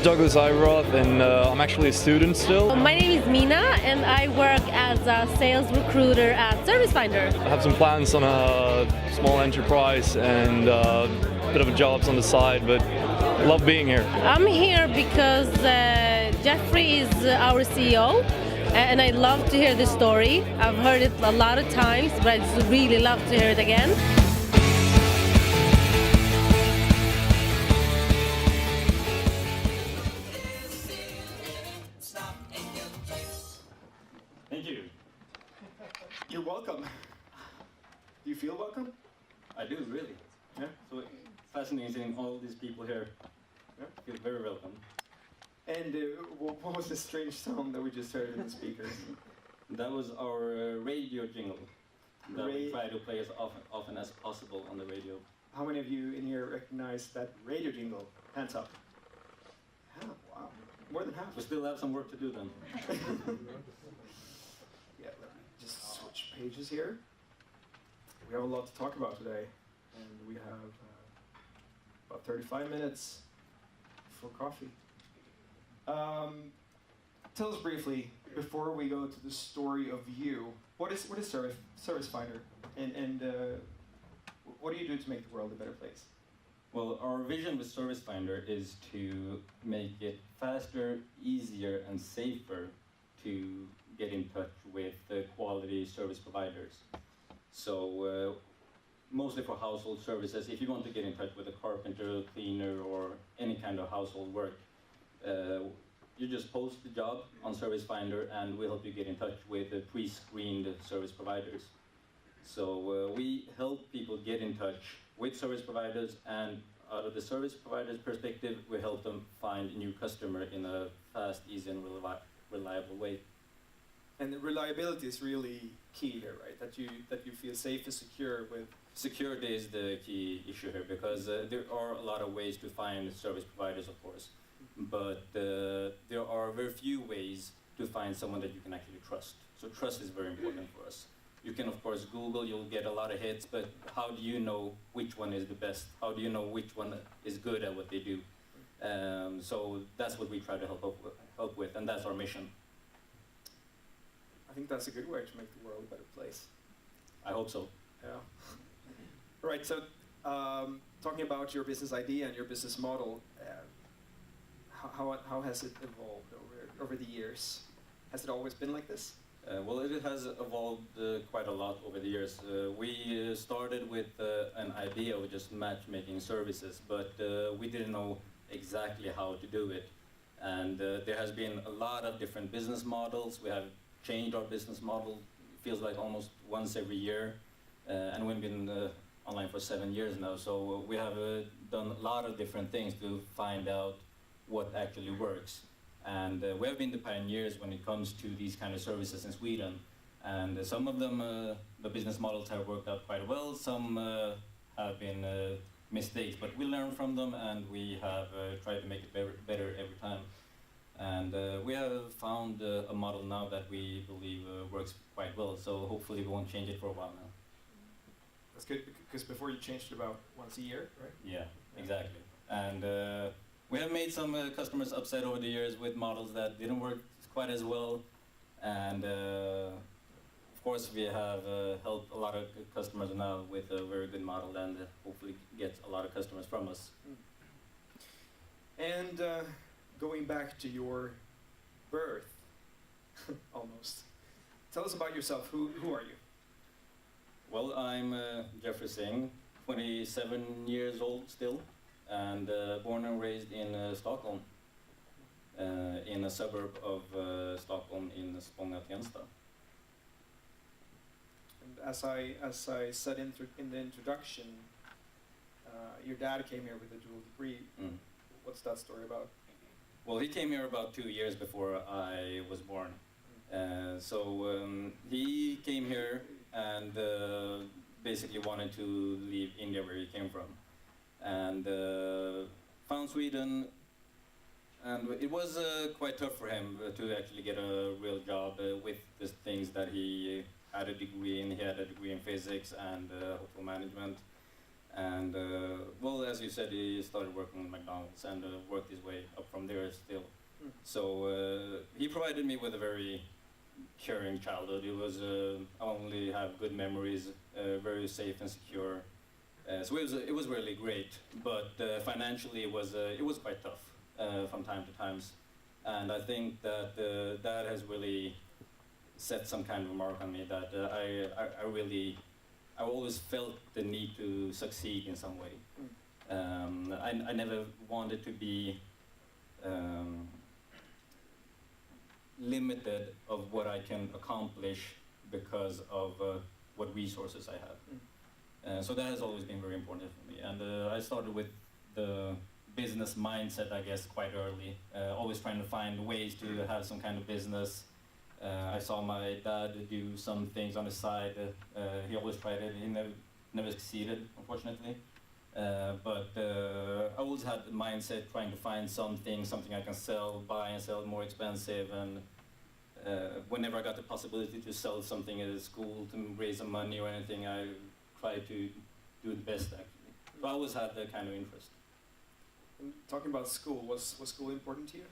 Douglas Iveroth, and I'm actually a student still. My name is Mina, and I work as a sales recruiter at Servicefinder. I have some plans on a small enterprise and a bit of jobs on the side, but I love being here. I'm here because Jeffrey is our CEO, and I love to hear the story. I've heard it a lot of times, but I just really love to hear it again. Thank you. You're welcome. Do you feel welcome? I do, really. Yeah. So it's fascinating seeing all these people here. Yeah. I feel very welcome. And what was the strange sound that we just heard in the speakers? That was our radio jingle that we try to play as often as possible on the radio. How many of you in here recognize that radio jingle? Hands up. Yeah, wow. More than half. We still have some work to do then. Yeah, let me just switch pages here. We have a lot to talk about today, and we have about 35 minutes for coffee. Tell us briefly, before we go to the story of you, what is Servicefinder, and what do you do to make the world a better place? Well, our vision with Servicefinder is to make it faster, easier, and safer to get in touch with quality service providers. So mostly for household services, if you want to get in touch with a carpenter, cleaner, or any kind of household work, you just post the job on Servicefinder and we'll help you get in touch with pre-screened service providers. So we help people get in touch with service providers, and out of the service provider's perspective, we help them find a new customer in a fast, easy, and reliable way. And the reliability is really key here, right? That you feel safe and secure with. Security is the key issue here, because there are a lot of ways to find service providers, of course, but there are very few ways to find someone that you can actually trust. So trust is very important for us. You can, of course, Google, you'll get a lot of hits, but how do you know which one is the best? How do you know which one is good at what they do? So that's what we try to help with, and that's our mission. I think that's a good way to make the world a better place. I hope so. Yeah. Right, so talking about your business idea and your business model, how has it evolved over the years? Has it always been like this? Well, it has evolved quite a lot over the years. We started with an idea of just matchmaking services, but we didn't know exactly how to do it. And there has been a lot of different business models. We have changed our business model, feels like almost once every year. And we've been online for 7 years now, so we have done a lot of different things to find out what actually works. And we have been the pioneers when it comes to these kind of services in Sweden. And some of them, the business models have worked out quite well. Some have been mistakes, but we learn from them and we have tried to make it better every time. And we have found a model now that we believe works quite well. So hopefully we won't change it for a while now. That's good, because before you changed it about once a year, right? Yeah, exactly. And we have made some customers upset over the years with models that didn't work quite as well. And of course we have helped a lot of customers now with a very good model, and hopefully get a lot of customers from us. And going back to your birth, almost. Tell us about yourself. Who are you? Well, I'm Jeffrey Singh, 27 years old still, and born and raised in Stockholm, in a suburb of Stockholm in Spånga-Tensta. And as I said in the introduction, your dad came here with a dual degree. What's that story about? Well, he came here about 2 years before I was born. So he came here and basically wanted to leave India, where he came from, and found Sweden, and it was quite tough for him to actually get a real job with the things that he had a degree in. He had a degree in physics and hotel management, And well, as you said, he started working at McDonald's and worked his way up from there still. So he provided me with a very caring childhood. It was I only have good memories, very safe and secure. So it was really great, but financially it was quite tough from time to times, and I think that that has really set some kind of a mark on me. That I always felt the need to succeed in some way. I never wanted to be limited of what I can accomplish because of what resources I have. So that has always been very important for me. And I started with the business mindset, I guess, quite early. Always trying to find ways to have some kind of business. I saw my dad do some things on the side. He always tried it. He never succeeded, unfortunately. But I always had the mindset trying to find something I can sell, buy and sell more expensive. And whenever I got the possibility to sell something at a school to raise some money or anything, I tried to do the best, actually. So I always had that kind of interest. And talking about school, was school important to you?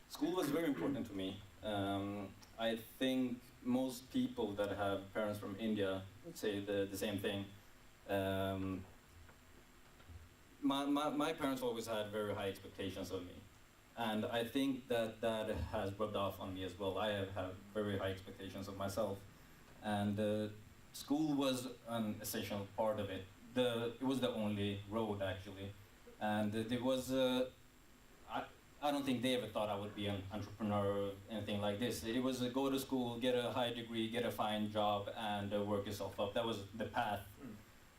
School was very important to me. I think most people that have parents from India would say the same thing. My parents always had very high expectations of me. And I think that has rubbed off on me as well. I have had very high expectations of myself. And school was an essential part of it. It was the only road, actually. And there was, I don't think they ever thought I would be an entrepreneur or anything like this. It was go to school, get a high degree, get a fine job, and work yourself up. That was the path.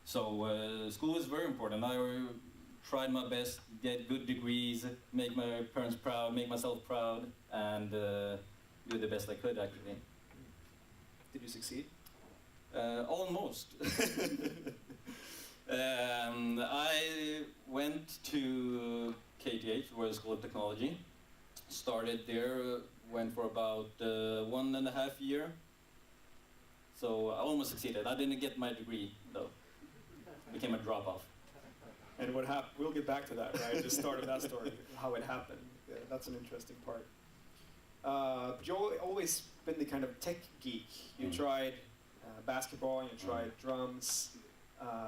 So school is very important. I tried my best, get good degrees, make my parents proud, make myself proud, and do the best I could, actually. Did you succeed? Almost. I went to KTH, Royal School of Technology. Started there, went for about 1.5 years. So I almost succeeded. I didn't get my degree, though. Became a drop-off. And what happened? We'll get back to that, right? The start of that story, how it happened. Yeah, that's an interesting part. You've always been the kind of tech geek. You tried basketball, you tried drums,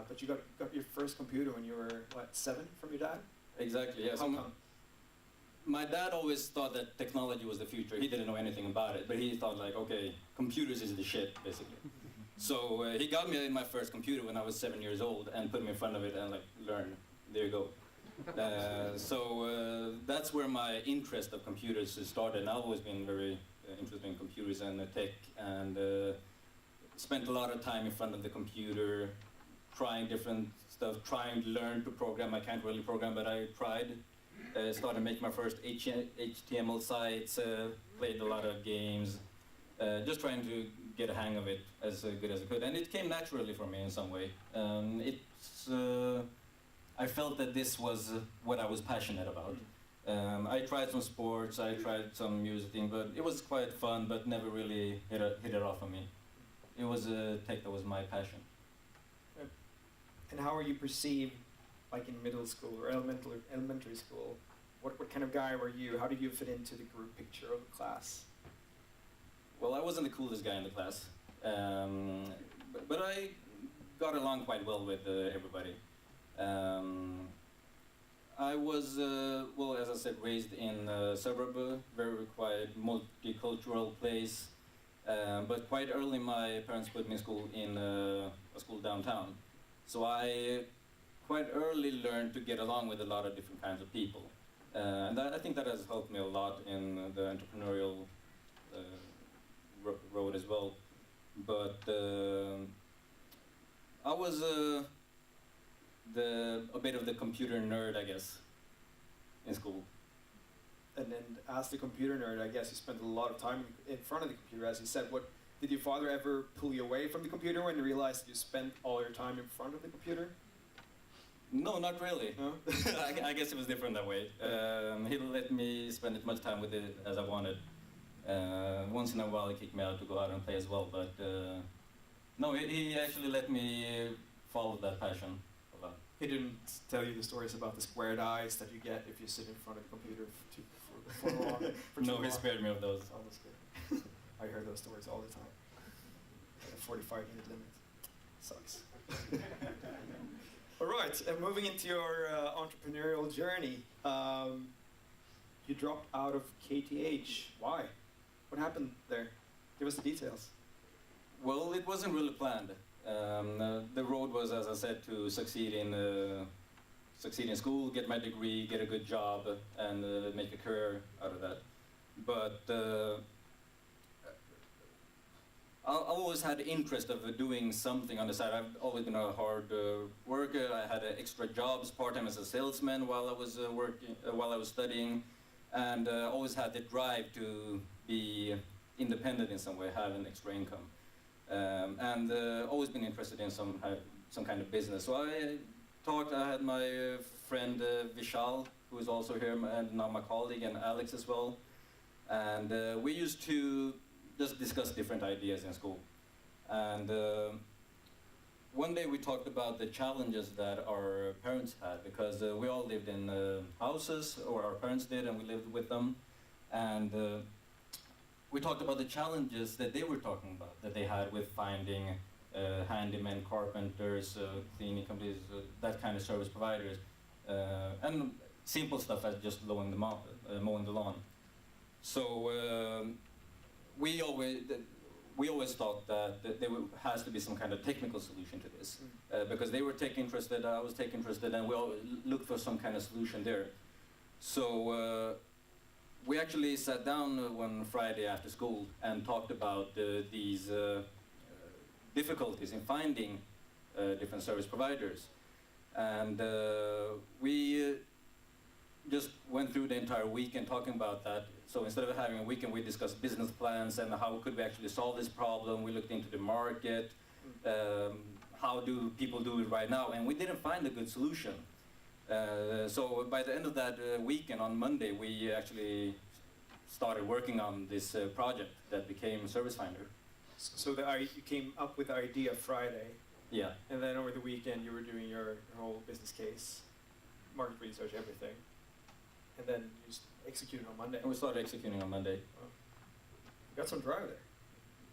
but you got your first computer when you were, what, 7 from your dad? Exactly, yes. How come? My dad always thought that technology was the future. He didn't know anything about it, but he thought like, okay, computers is the shit, basically. So he got me my first computer when I was 7 years old and put me in front of it and like, learn. There you go. So that's where my interest of computers started. And I've always been very interested in computers and tech, and spent a lot of time in front of the computer, trying different stuff, trying to learn to program. I can't really program, but I tried. Started making my first HTML sites, played a lot of games, just trying to get a hang of it as good as I could. And it came naturally for me in some way. I felt that this was what I was passionate about. I tried some sports, I tried some music thing, but it was quite fun, but never really hit it off on me. It was tech that was my passion. And how are you perceived, like in middle school or elementary school? What kind of guy were you? How did you fit into the group picture of the class? Well, I wasn't the coolest guy in the class, but I got along quite well with everybody. I was, well, as I said, raised in a suburb, very quiet, multicultural place. But quite early, my parents put me in school in a school downtown. So I quite early learned to get along with a lot of different kinds of people. And I think that has helped me a lot in the entrepreneurial road as well. But I was a bit of the computer nerd, I guess, in school. And then as the computer nerd, I guess you spent a lot of time in front of the computer, as you said. Did your father ever pull you away from the computer when you realized that you spent all your time in front of the computer? No, not really. No? I guess it was different that way. He let me spend as much time with it as I wanted. Once in a while he kicked me out to go out and play as well, but no, he actually let me follow that passion. He didn't tell you the stories about the squared eyes that you get if you sit in front of a computer for long. For too No, long. he spared me of those. Oh, that's good. I heard those stories all the time. A 45-minute limit. Sucks. All right, moving into your entrepreneurial journey. You dropped out of KTH. Why? What happened there? Give us the details. Well, it wasn't really planned. The road was, as I said, to succeed in school, get my degree, get a good job, and make a career out of that. But I always had the interest of doing something on the side. I've always been a hard worker. I had extra jobs, part-time as a salesman while I was while I was studying, and always had the drive to be independent in some way, have an extra income, and always been interested in some kind of business. So I had my friend Vishal, who is also here, and now my colleague, and Alex as well, and we used to just discuss different ideas in school. And one day we talked about the challenges that our parents had, because we all lived in houses, or our parents did, and we lived with them. And we talked about the challenges that they were talking about, that they had with finding handymen, carpenters, cleaning companies, that kind of service providers, and simple stuff as just mowing the lawn. So we always thought that there has to be some kind of technical solution to this, because they were tech interested, I was tech interested, and we all looked for some kind of solution there. So we actually sat down one Friday after school and talked about these difficulties in finding different service providers. And we just went through the entire weekend talking about that. So instead of having a weekend, we discussed business plans and how could we actually solve this problem. We looked into the market, how do people do it right now, and we didn't find a good solution. So by the end of that weekend, on Monday, we actually started working on this project that became Servicefinder. So you came up with the idea Friday, Yeah. and then over the weekend you were doing your whole business case, market research, everything, and then you executed on Monday. And we started executing on Monday. You got some drive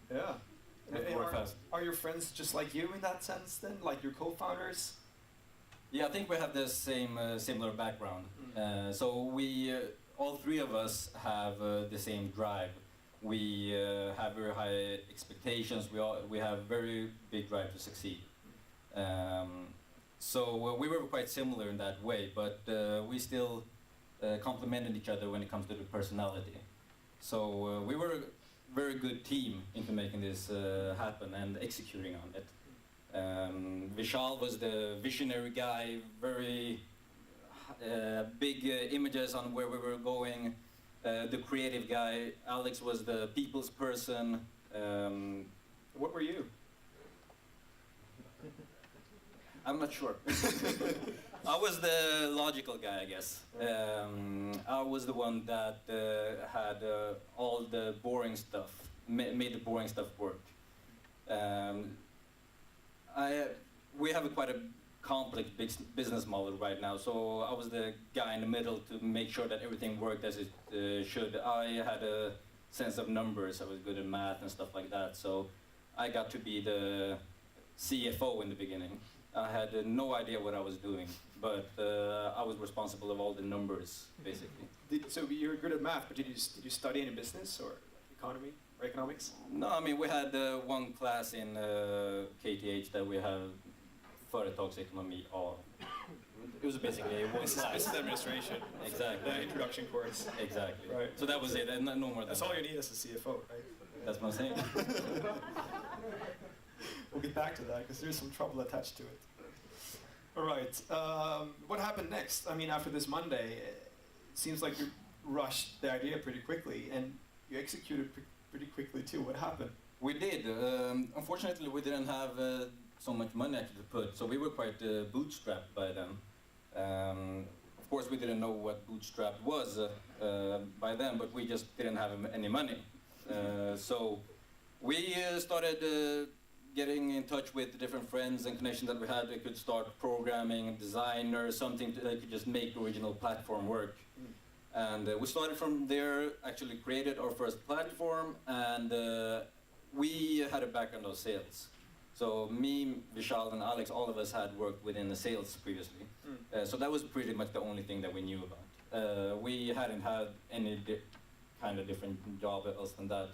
there. Yeah. And work fast. Are your friends just like you in that sense then, like your co-founders? Yeah, I think we have the same similar background. So we, all three of us, have the same drive. We have very high expectations. We have very big drive to succeed. So we were quite similar in that way, but we still complemented each other when it comes to the personality. So we were a very good team into making this happen and executing on it. Vishal was the visionary guy, very big images on where we were going. The creative guy, Alex, was the people's person. What were you? I'm not sure. I was the logical guy, I guess. I was the one that had all the boring stuff, made the boring stuff work. We have quite a complex business model right now, so I was the guy in the middle to make sure that everything worked as it should. I had a sense of numbers. I was good at math and stuff like that, so I got to be the CFO in the beginning. I had no idea what I was doing, but I was responsible of all the numbers, basically. So you were good at math, but did you study any business or economy or economics? No, I mean, we had one class in KTH that we have företagsekonomi. It was basically one class. Business administration. Exactly. The introduction course. Exactly. Right. So that was it, and no more than That's that. all you need as a CFO, right? That's what I'm saying. We'll get back to that because there's some trouble attached to it. All right. What happened next? I mean, after this Monday, it seems like you rushed the idea pretty quickly, and you executed pretty quickly too. What happened? We did. Unfortunately, we didn't have so much money actually to put, so we were quite bootstrapped by then. Of course, we didn't know what bootstrap was by then, but we just didn't have any money. So we started getting in touch with the different friends and connections that we had, we could start programming, design, or something that could just make the original platform work. And we started from there, actually created our first platform, and we had a background of sales. So me, Vishal, and Alex, all of us had worked within the sales previously. So that was pretty much the only thing that we knew about. We hadn't had any kind of different job else than that.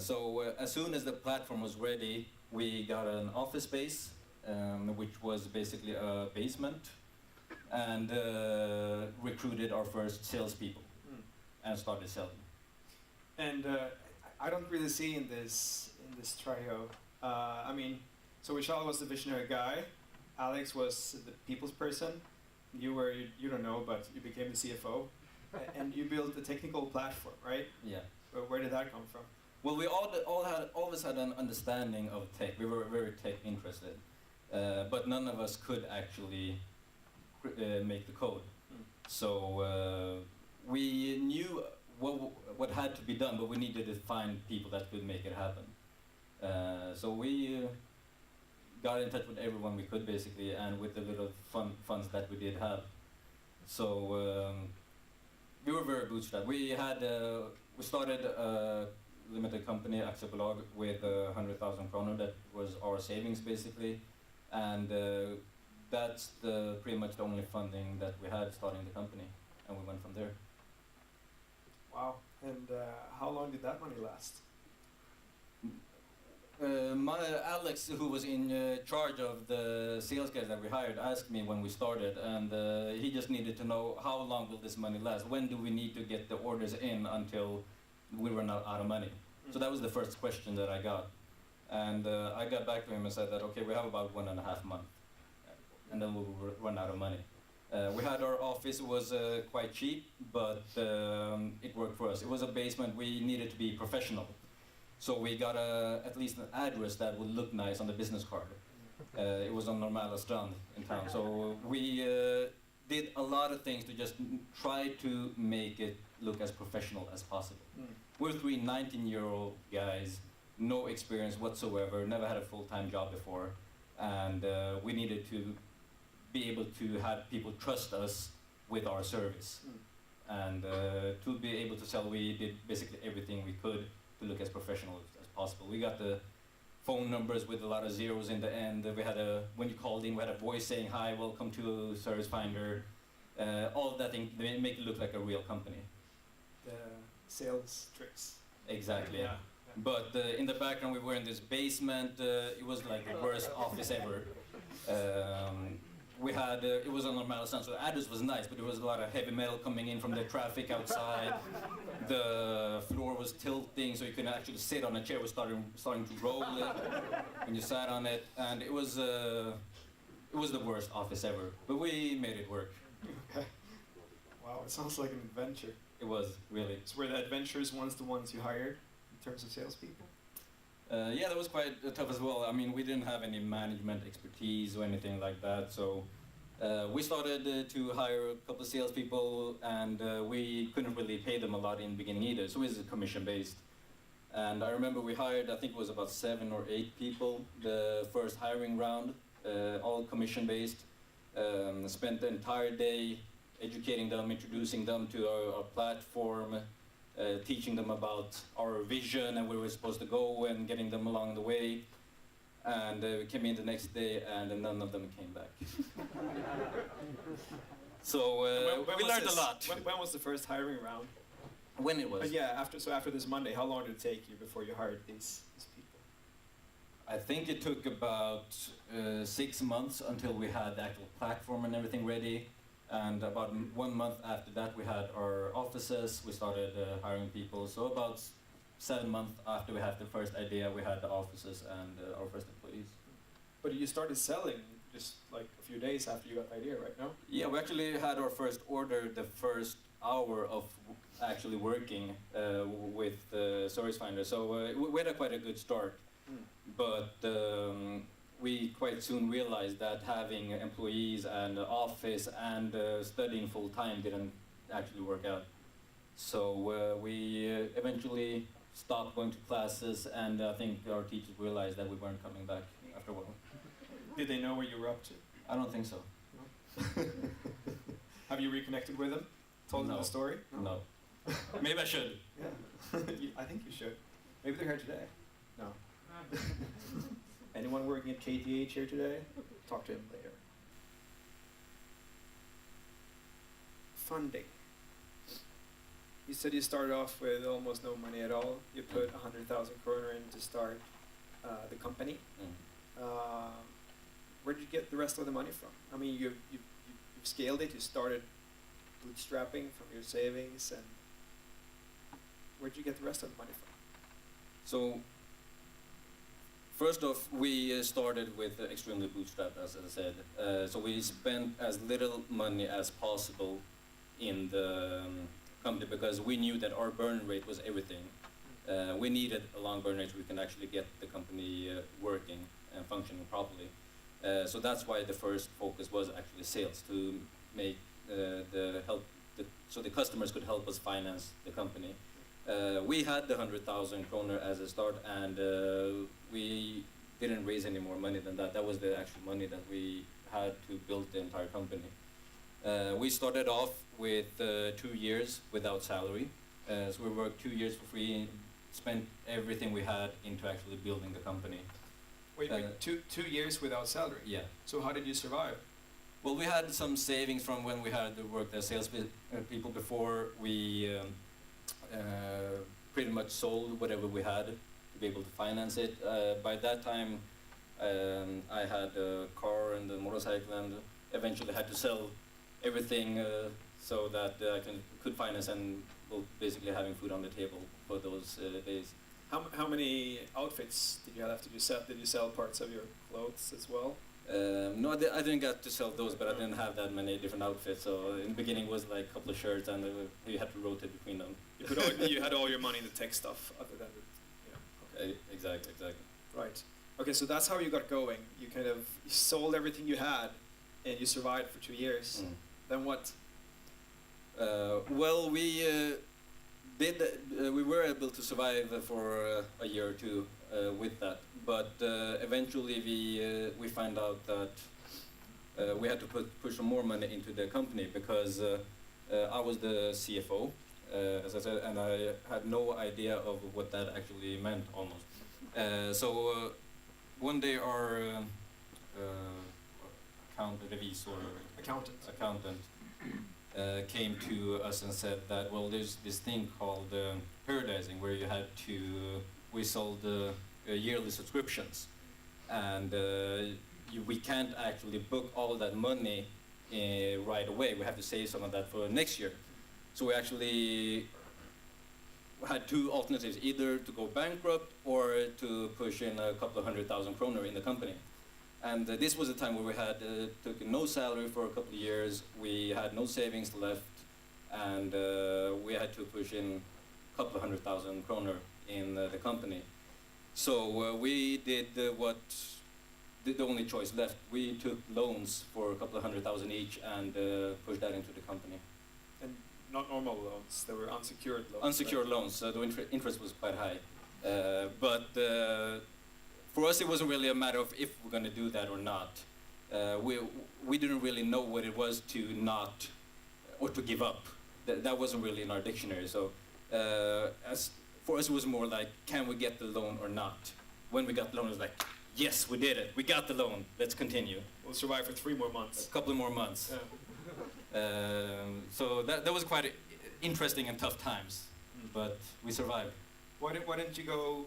So as soon as the platform was ready, we got an office space, which was basically a basement, and recruited our first salespeople and started selling. And I don't really see in this trio. I mean, so Vishal was the visionary guy, Alex was the people's person, you don't know, but you became the CFO, and you built a technical platform, right? Yeah. Where did that come from? Well, we always had an understanding of tech. We were very tech interested, but none of us could actually make the code. So we knew what had to be done, but we needed to find people that could make it happen. So we got in touch with everyone we could, basically, and with the little funds that we did have. So we were very bootstrapped. We started a limited company, Aktiebolag, with 100,000 kronor. That was our savings, basically, and that's pretty much the only funding that we had starting the company, and we went from there. Wow. And how long did that money last? Alex, who was in charge of the sales guys that we hired, asked me when we started, and he just needed to know, how long will this money last? When do we need to get the orders in until we run out of money? So that was the first question that I got. And I got back to him and said that, okay, we have about 1.5 months, and then we'll run out of money. We had our office, it was quite cheap, but it worked for us. It was a basement, we needed to be professional. So we got at least an address that would look nice on the business card. It was on Normala Strand in town. So we did a lot of things to just try to make it look as professional as possible. We're 3 19-year-old guys, no experience whatsoever, never had a full-time job before, and we needed to be able to have people trust us with our service. And to be able to sell, we did basically everything we could to look as professional as possible. We got the phone numbers with a lot of zeros in the end. We had when you called in, we had a voice saying, "Hi, welcome to Servicefinder." All of that thing, they make it look like a real company. The sales tricks. Exactly. Yeah. But in the background, we were in this basement. It was like the worst office ever. We had, it was on Normala Strand, so the address was nice, but there was a lot of heavy metal coming in from the traffic outside. The floor was tilting, so you couldn't actually sit on a chair. It was starting to roll when you sat on it, and it was the worst office ever. But we made it work. Okay. Wow, it sounds like an adventure. It was, really. So were the adventurous ones the ones you hired in terms of salespeople? Yeah, that was quite tough as well. I mean, we didn't have any management expertise or anything like that, so we started to hire a couple of salespeople, and we couldn't really pay them a lot in the beginning either, so it was commission-based. And I remember we hired, I think it was about 7 or 8 people, the first hiring round, all commission-based. Spent the entire day educating them, introducing them to our platform, teaching them about our vision and where we're supposed to go, and getting them along the way. And we came in the next day, and none of them came back. So we learned a lot. When was the first hiring round? When it was? But yeah, after this Monday, how long did it take you before you hired these people? I think it took about 6 months until we had the actual platform and everything ready. And about 1 month after that, we had our offices. We started hiring people. So about 7 months after we had the first idea, we had the offices and our first employees. But you started selling just like a few days after you got the idea, right? No? Yeah, we actually had our first order the first hour of actually working with Servicefinder. So we had quite a good start. But we quite soon realized that having employees and office and studying full time didn't actually work out. So we eventually stopped going to classes, and I think our teachers realized that we weren't coming back after a while. Did they know what you were up to? I don't think so. Have you reconnected with them? Told them No. the story? No. Maybe I should. Yeah. I think you should. Maybe they're here today. No. Anyone working at KTH here today? Talk to him later. Funding. You said you started off with almost no money at all. You put 100,000 kroner in to start the company. Where did you get the rest of the money from? I mean, you've scaled it. You started bootstrapping from your savings, and where did you get the rest of the money from? So, first off, we started with extremely bootstrapped, as I said. So we spent as little money as possible in the company because we knew that our burn rate was everything. We needed a long burn rate so we can actually get the company working and functioning properly. So that's why the first focus was actually sales, to make so the customers could help us finance the company. We had the 100,000 kroner as a start, and we didn't raise any more money than that. That was the actual money that we had to build the entire company. We started off with 2 years without salary. So we worked 2 years for free, spent everything we had into actually building the company. Wait, 2 years without salary? Yeah. So how did you survive? Well, we had some savings from when we had worked as sales people before. We pretty much sold whatever we had to be able to finance it. By that time, I had a car and a motorcycle, and eventually had to sell everything so that I could finance and basically having food on the table for those days. How many outfits did you have to sell? Did you sell parts of your clothes as well? No, I didn't get to sell those, but I didn't have that many different outfits. So in the beginning it was like a couple of shirts, and you had to rotate between them. You had all your money in the tech stuff, other than okay. Exactly. Right. Okay, so that's how you got going. You kind of sold everything you had, and you survived for 2 years. Then what? Well, we were able to survive for a year or two with that, but eventually we found out that we had to push some more money into the company because I was the CFO, as I said, and I had no idea of what that actually meant almost. So one day our accountant came to us and said that, well, there's this thing called periodizing where we sold yearly subscriptions, and we can't actually book all that money right away. We have to save some of that for next year. So we actually had two alternatives, either to go bankrupt or to push in a couple of 100,000 kroner in the company. And this was a time where we had took no salary for a couple of years. We had no savings left, and we had to push in a couple of 100,000 kroner in the company. So we did the only choice left. We took loans for a couple of 100,000 each and pushed that into the company. And not normal loans; they were unsecured loans. Unsecured loans. So the interest was quite high, but. For us, it wasn't really a matter of if we're going to do that or not. We didn't really know what it was to not, or to give up. That wasn't really in our dictionary. So for us, it was more like, can we get the loan or not? When we got the loan, it was like, yes, we did it. We got the loan. Let's continue. We'll survive for 3 more months. A couple more months. Yeah. So that was quite interesting and tough times, but we survived. Why didn't you go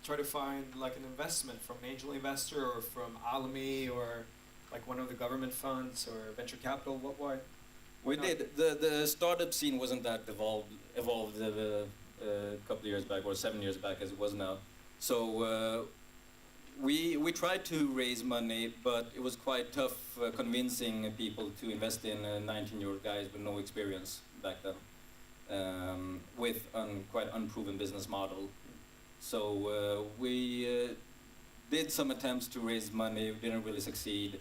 try to find like an investment from an angel investor or from Almi or like one of the government funds or venture capital? Why? We did. The startup scene wasn't that evolved a couple of years back, or 7 years back as it was now. So we tried to raise money, but it was quite tough convincing people to invest in 19-year-old guys with no experience back then, with a quite unproven business model. So we did some attempts to raise money, didn't really succeed,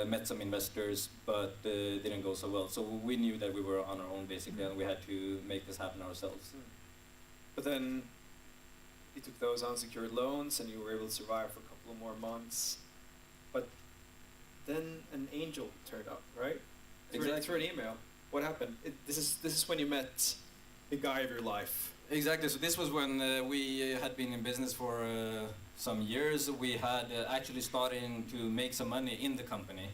met some investors, but didn't go so well. So we knew that we were on our own basically, and we had to make this happen ourselves. But then you took those unsecured loans and you were able to survive for a couple of more months. But then an angel turned up, right? Through an email. What happened? This is when you met the guy of your life. Exactly. So this was when we had been in business for some years. We had actually starting to make some money in the company.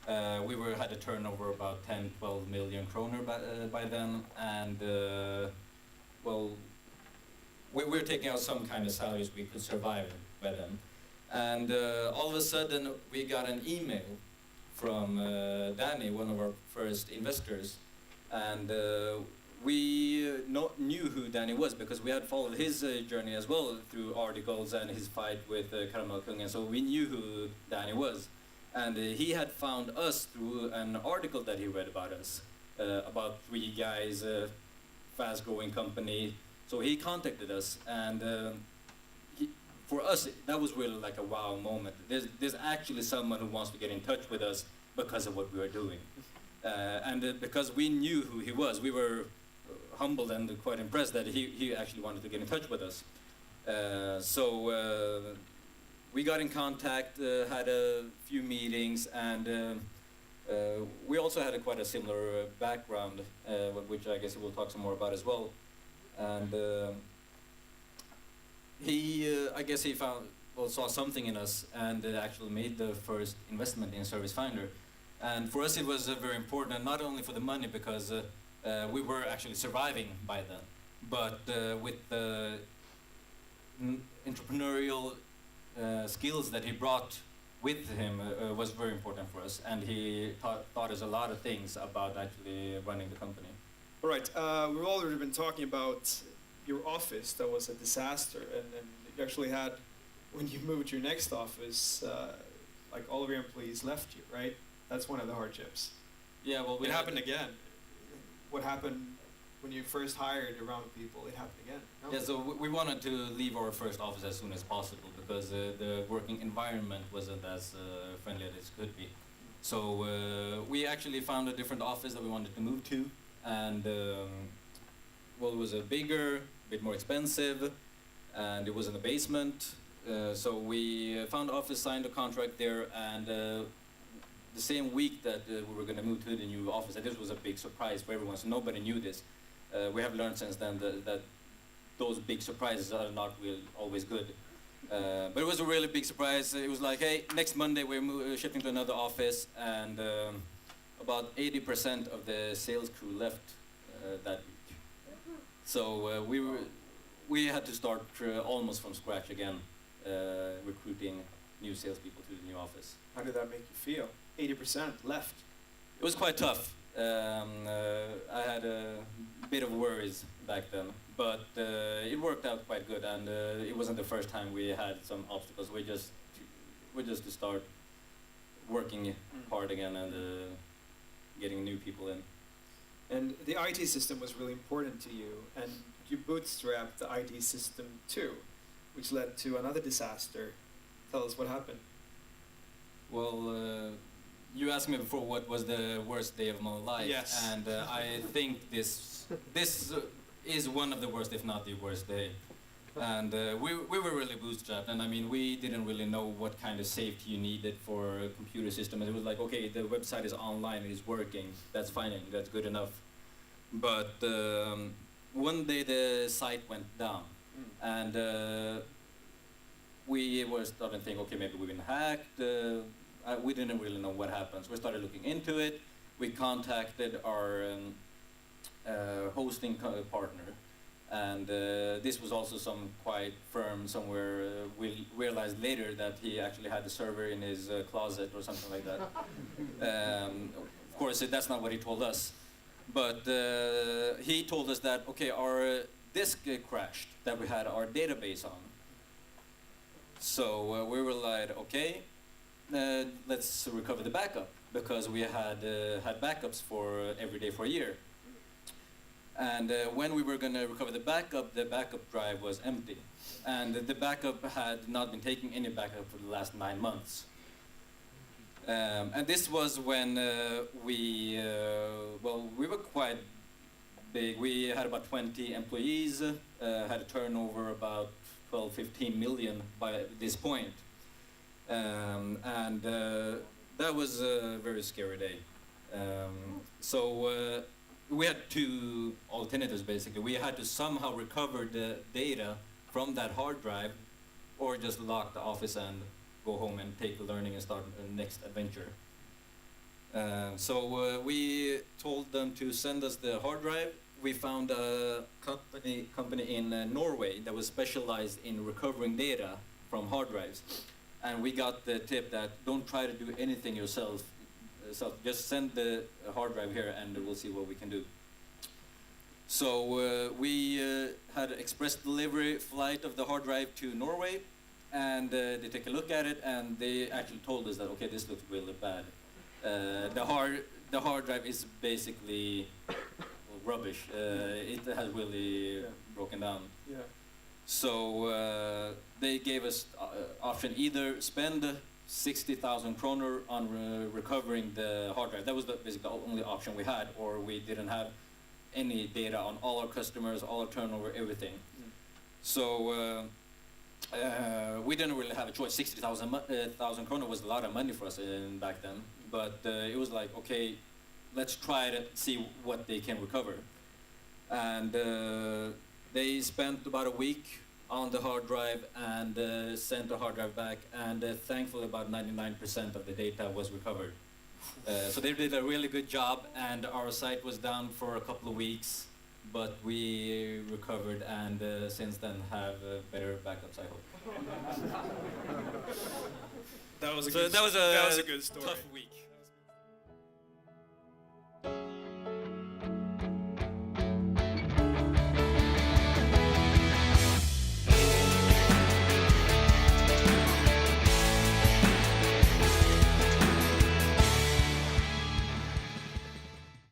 We had a turnover about 10, 12 million kroner by then, and well, we were taking out some kind of salaries we could survive by then. And all of a sudden, we got an email from Danny, one of our first investors, and we knew who Danny was because we had followed his journey as well through articles and his fight with Karamellkungen, so we knew who Danny was. And he had found us through an article that he read about us, about three guys, fast-growing company. So he contacted us, and for us, that was really like a wow moment. There's actually someone who wants to get in touch with us because of what we were doing. And because we knew who he was, we were humbled and quite impressed that he actually wanted to get in touch with us. So we got in contact, had a few meetings, and we also had quite a similar background, which I guess we'll talk some more about as well. And I guess he saw something in us and actually made the first investment in Servicefinder. And for us it was very important, and not only for the money, because we were actually surviving by then, but with the entrepreneurial skills that he brought with him was very important for us, and he taught us a lot of things about actually running the company. All right, we've already been talking about your office that was a disaster, and you actually had, when you moved to your next office, like all of your employees left you, right? That's one of the hardships. Yeah, well, it happened again. What happened when you first hired around people? It happened again. No? Yeah, so we wanted to leave our first office as soon as possible because the working environment wasn't as friendly as it could be. So we actually found a different office that we wanted to move to, and well, it was a bigger, a bit more expensive, and it was in the basement. So we found an office, signed a contract there, and the same week that we were going to move to the new office, and this was a big surprise for everyone, so nobody knew this. We have learned since then that those big surprises are not really always good. But it was a really big surprise. It was like, hey, next Monday we're shifting to another office, and about 80% of the sales crew left that week. So we had to start almost from scratch again, recruiting new salespeople to the new office. How did that make you feel? 80% left. It was quite tough. I had a bit of worries back then, but it worked out quite good, and it wasn't the first time we had some obstacles. We just to start working hard again and getting new people in. And the IT system was really important to you, and you bootstrapped the IT system too, which led to another disaster. Tell us what happened. Well, you asked me before what was the worst day of my life, yes. And I think this is one of the worst, if not the worst day. And we were really bootstrapped, and I mean, we didn't really know what kind of safety you needed for a computer system. And it was like, okay, the website is online, it is working, that's fine, that's good enough. But one day the site went down, and we were starting to think, okay, maybe we've been hacked. We didn't really know what happened. So we started looking into it. We contacted our hosting partner, and this was also some quiet firm somewhere. We realized later that he actually had the server in his closet or something like that. Of course, that's not what he told us, but he told us that, okay, our disk crashed that we had our database on. So we were like, okay, let's recover the backup, because we had had backups for every day for a year. And when we were going to recover the backup drive was empty. And the backup had not been taking any backup for the last 9 months. And this was when we were quite big. We had about 20 employees, had a turnover about 12, 15 million by this point. And that was a very scary day. So we had two alternatives basically. We had to somehow recover the data from that hard drive, or just lock the office and go home and take the learning and start the next adventure. So we told them to send us the hard drive. We found a company in Norway that was specialized in recovering data from hard drives. And we got the tip that don't try to do anything yourself. Just send the hard drive here and we'll see what we can do. So we had an express delivery flight of the hard drive to Norway, and they take a look at it, and they actually told us that, okay, this looks really bad. The hard drive is basically rubbish. It has really broken down. Yeah. So they gave us option either spend 60,000 kroner on recovering the hard drive. That was basically the only option we had, or we didn't have any data on all our customers, all our turnover, everything. So we didn't really have a choice. 60,000 kroner was a lot of money for us back then, but it was like, okay, let's try to see what they can recover. And they spent about a week on the hard drive and sent the hard drive back, and thankfully about 99% of the data was recovered. So they did a really good job, and our site was down for a couple of weeks, but we recovered, and since then have better backups, I hope. That was a So good, that was that was a good story. tough week.